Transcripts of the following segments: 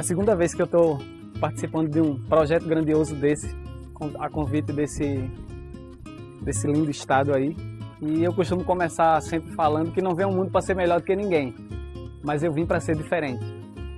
segunda vez que eu estou participando de um projeto grandioso desse, a convite desse lindo estado aí. E eu costumo começar sempre falando que não vem ao mundo para ser melhor do que ninguém, mas eu vim para ser diferente.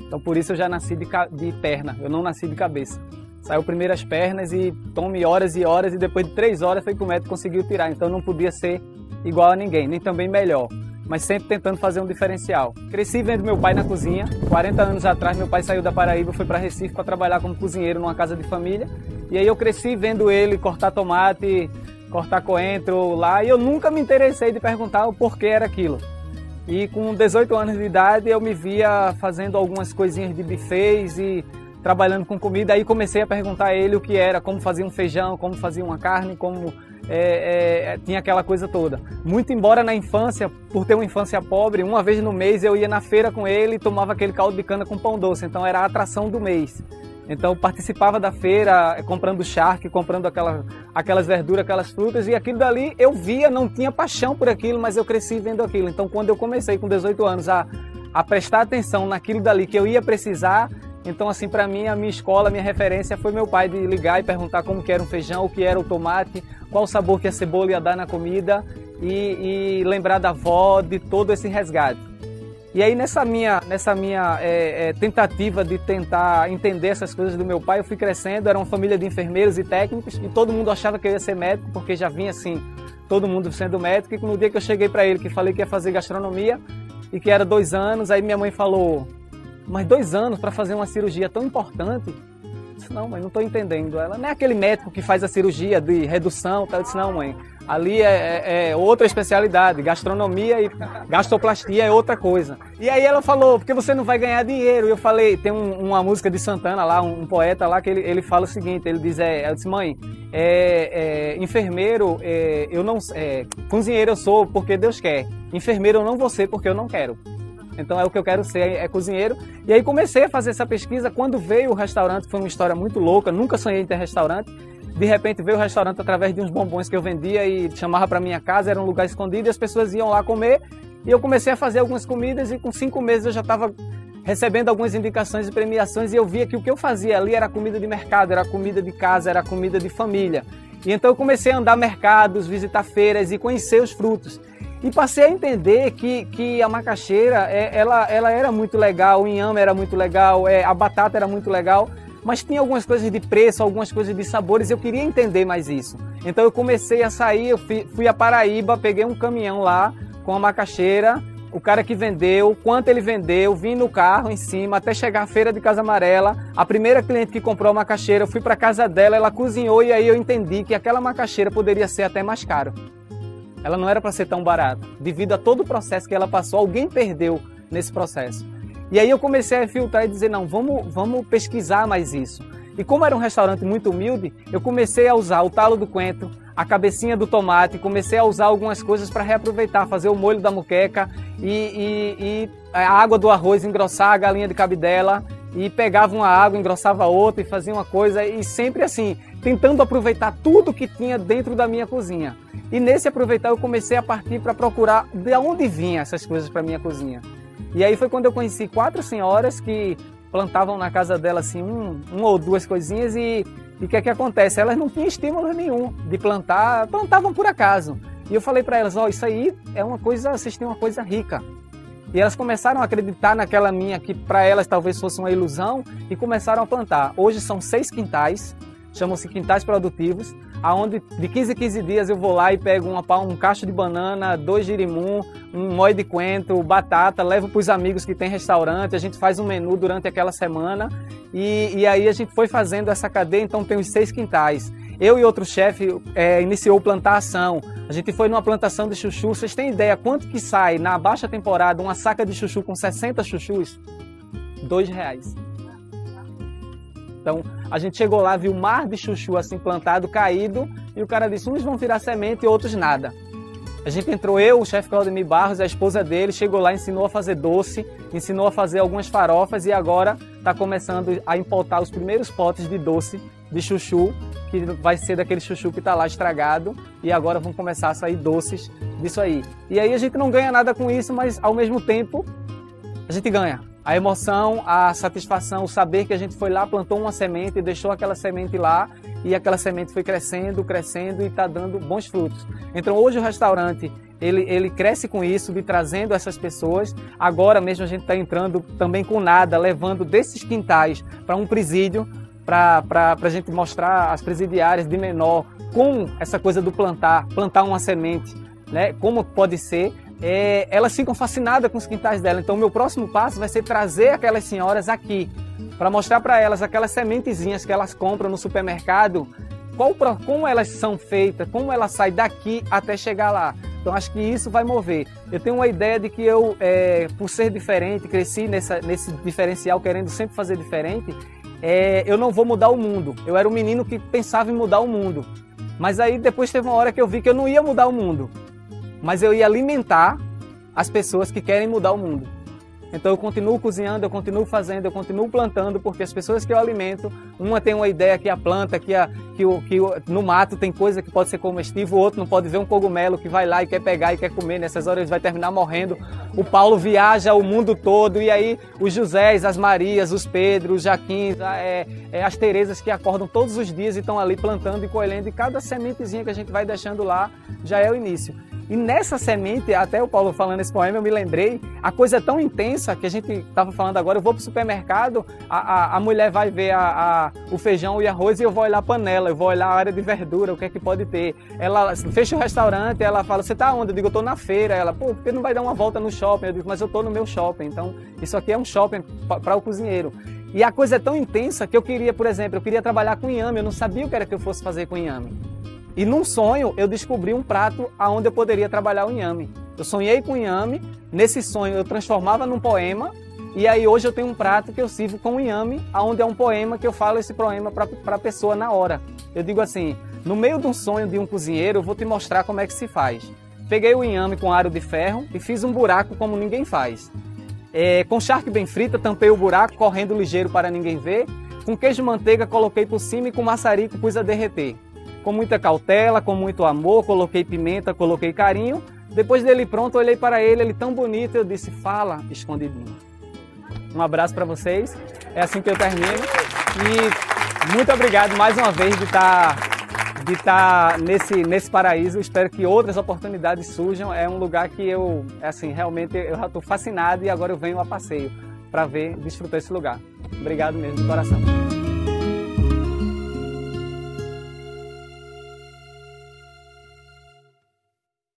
Então por isso eu já nasci de perna, eu não nasci de cabeça. Saiu primeiro as pernas e tome horas e horas, e depois de 3 horas foi que o médico conseguiu tirar. Então eu não podia ser igual a ninguém, nem também melhor, mas sempre tentando fazer um diferencial. Cresci vendo meu pai na cozinha. 40 anos atrás meu pai saiu da Paraíba, foi para Recife para trabalhar como cozinheiro numa casa de família. E aí eu cresci vendo ele cortar tomate, cortar coentro lá, e eu nunca me interessei de perguntar o porquê era aquilo. E com 18 anos de idade eu me via fazendo algumas coisinhas de buffets e trabalhando com comida. Aí comecei a perguntar a ele o que era, como fazia um feijão, como fazia uma carne, como tinha aquela coisa toda. Muito embora na infância, por ter uma infância pobre, uma vez no mês eu ia na feira com ele e tomava aquele caldo de cana com pão doce, então era a atração do mês. Então eu participava da feira, comprando charque, comprando aquelas verduras, aquelas frutas, e aquilo dali eu via, não tinha paixão por aquilo, mas eu cresci vendo aquilo. Então quando eu comecei com 18 anos a prestar atenção naquilo dali que eu ia precisar, então assim, para mim, a minha escola, a minha referência foi meu pai, de ligar e perguntar como que era um feijão, o que era o tomate, qual o sabor que a cebola ia dar na comida, e lembrar da avó, de todo esse resgate. E aí nessa minha tentativa de tentar entender essas coisas do meu pai, eu fui crescendo. Era uma família de enfermeiros e técnicos, e todo mundo achava que eu ia ser médico, porque já vinha assim, todo mundo sendo médico. E no dia que eu cheguei para ele, que falei que ia fazer gastronomia, e que era 2 anos, aí minha mãe falou: mas 2 anos para fazer uma cirurgia tão importante? Eu disse: não, mãe, não estou entendendo. Ela: não é aquele médico que faz a cirurgia de redução? Eu disse: não, mãe, ali é outra especialidade, gastronomia e gastroplastia é outra coisa. E aí ela falou: porque você não vai ganhar dinheiro? E eu falei, tem uma música de Santana lá, um poeta lá, que ele fala o seguinte, ele diz, eu disse: mãe, enfermeiro, eu não, cozinheiro eu sou porque Deus quer, enfermeiro eu não vou ser porque eu não quero. Então é o que eu quero ser, é cozinheiro. E aí comecei a fazer essa pesquisa. Quando veio o restaurante, foi uma história muito louca, nunca sonhei em ter restaurante. De repente veio o restaurante através de uns bombons que eu vendia e chamava para minha casa, era um lugar escondido e as pessoas iam lá comer. E eu comecei a fazer algumas comidas e com 5 meses eu já estava recebendo algumas indicações e premiações, e eu via que o que eu fazia ali era comida de mercado, era comida de casa, era comida de família. E então eu comecei a andar mercados, visitar feiras e conhecer os frutos. E passei a entender que a macaxeira, ela era muito legal, o inhame era muito legal, a batata era muito legal, mas tinha algumas coisas de preço, algumas coisas de sabores, eu queria entender mais isso. Então eu comecei a sair, eu fui a Paraíba, peguei um caminhão lá com a macaxeira, o cara que vendeu, quanto ele vendeu, vim no carro em cima até chegar à feira de Casa Amarela. A primeira cliente que comprou a macaxeira, eu fui para a casa dela, ela cozinhou, e aí eu entendi que aquela macaxeira poderia ser até mais caro. Ela não era para ser tão barata. Devido a todo o processo que ela passou, alguém perdeu nesse processo. E aí eu comecei a filtrar e dizer: não, vamos pesquisar mais isso. E como era um restaurante muito humilde, eu comecei a usar o talo do coentro, a cabecinha do tomate, comecei a usar algumas coisas para reaproveitar, fazer o molho da moqueca e a água do arroz, engrossar a galinha de cabidela, e pegava uma água, engrossava outra e fazia uma coisa, e sempre assim, tentando aproveitar tudo que tinha dentro da minha cozinha. E nesse aproveitar eu comecei a partir para procurar de onde vinham essas coisas para minha cozinha. E aí foi quando eu conheci 4 senhoras que plantavam na casa dela assim uma ou 2 coisinhas, e o que é que acontece? Elas não tinham estímulo nenhum de plantar, plantavam por acaso. E eu falei para elas: ó, isso aí é uma coisa, vocês têm uma coisa rica. E elas começaram a acreditar naquela minha, que para elas talvez fosse uma ilusão, e começaram a plantar. Hoje são 6 quintais, chamam-se quintais produtivos, aonde de 15 em 15 dias eu vou lá e pego um cacho de banana, 2 girimum, um mói de coentro, batata, levo para os amigos que tem restaurante, a gente faz um menu durante aquela semana, e aí a gente foi fazendo essa cadeia. Então tem os 6 quintais. Eu e outro chefe iniciou plantação. A gente foi numa plantação de chuchu. Vocês têm ideia quanto que sai na baixa temporada uma saca de chuchu com 60 chuchus? R$2. Então a gente chegou lá, viu um mar de chuchu assim plantado, caído, e o cara disse: uns vão virar semente e outros nada. A gente entrou, eu, o chefe Claudemir Barros, a esposa dele, chegou lá, ensinou a fazer doce, ensinou a fazer algumas farofas, e agora está começando a importar os primeiros potes de doce de chuchu, que vai ser daquele chuchu que está lá estragado, e agora vão começar a sair doces disso aí. E aí a gente não ganha nada com isso, mas ao mesmo tempo a gente ganha. A emoção, a satisfação, o saber que a gente foi lá, plantou uma semente, deixou aquela semente lá e aquela semente foi crescendo, crescendo e está dando bons frutos. Então hoje o restaurante, ele cresce com isso, de trazendo essas pessoas. Agora mesmo a gente está entrando também com nada, levando desses quintais para um presídio, para a gente mostrar às presidiárias de menor como essa coisa do plantar uma semente, né? Como pode ser. Elas ficam fascinadas com os quintais dela. Então o meu próximo passo vai ser trazer aquelas senhoras aqui, para mostrar para elas aquelas sementezinhas que elas compram no supermercado, como elas são feitas, como elas saem daqui até chegar lá. Então acho que isso vai mover. Eu tenho uma ideia de que eu, por ser diferente, cresci nesse diferencial, querendo sempre fazer diferente, eu não vou mudar o mundo. Eu era um menino que pensava em mudar o mundo. Mas aí depois teve uma hora que eu vi que eu não ia mudar o mundo, mas eu ia alimentar as pessoas que querem mudar o mundo. Então eu continuo cozinhando, eu continuo fazendo, eu continuo plantando, porque as pessoas que eu alimento, uma tem uma ideia que a planta, que no mato tem coisa que pode ser comestível, o outro não pode ver um cogumelo que vai lá e quer pegar e quer comer, nessas horas ele vai terminar morrendo. O Paulo viaja o mundo todo e aí os Josés, as Marias, os Pedros, os Jaquins, as Terezas que acordam todos os dias e estão ali plantando e colhendo, e cada sementezinha que a gente vai deixando lá já é o início. E nessa semente, até o Paulo falando esse poema, eu me lembrei, a coisa é tão intensa que a gente estava falando agora, eu vou para o supermercado, a mulher vai ver o feijão e arroz e eu vou olhar a panela, eu vou olhar a área de verdura, o que é que pode ter. Ela fecha o restaurante, ela fala, você está onde? Eu digo, eu estou na feira. Ela, pô, por que não vai dar uma volta no shopping? Eu digo, mas eu estou no meu shopping, então isso aqui é um shopping para o cozinheiro. E a coisa é tão intensa que eu queria, por exemplo, eu queria trabalhar com inhame, eu não sabia o que era que eu fosse fazer com inhame. E num sonho eu descobri um prato onde eu poderia trabalhar o inhame. Eu sonhei com inhame, nesse sonho eu transformava num poema, e aí hoje eu tenho um prato que eu sirvo com inhame, onde é um poema que eu falo esse poema para a pessoa na hora. Eu digo assim, no meio de um sonho de um cozinheiro, eu vou te mostrar como é que se faz. Peguei o inhame com aro de ferro e fiz um buraco como ninguém faz. Com charque bem frita, tampei o buraco, correndo ligeiro para ninguém ver. Com queijo manteiga, coloquei por cima e com maçarico pus a derreter. Com muita cautela, com muito amor, coloquei pimenta, coloquei carinho. Depois dele pronto, olhei para ele tão bonito, eu disse, fala, escondidinho. Um abraço para vocês, é assim que eu termino. E muito obrigado mais uma vez de estar nesse paraíso. Espero que outras oportunidades surjam. É um lugar que eu, assim, realmente eu já estou fascinado e agora eu venho a passeio para desfrutar esse lugar. Obrigado mesmo, de coração.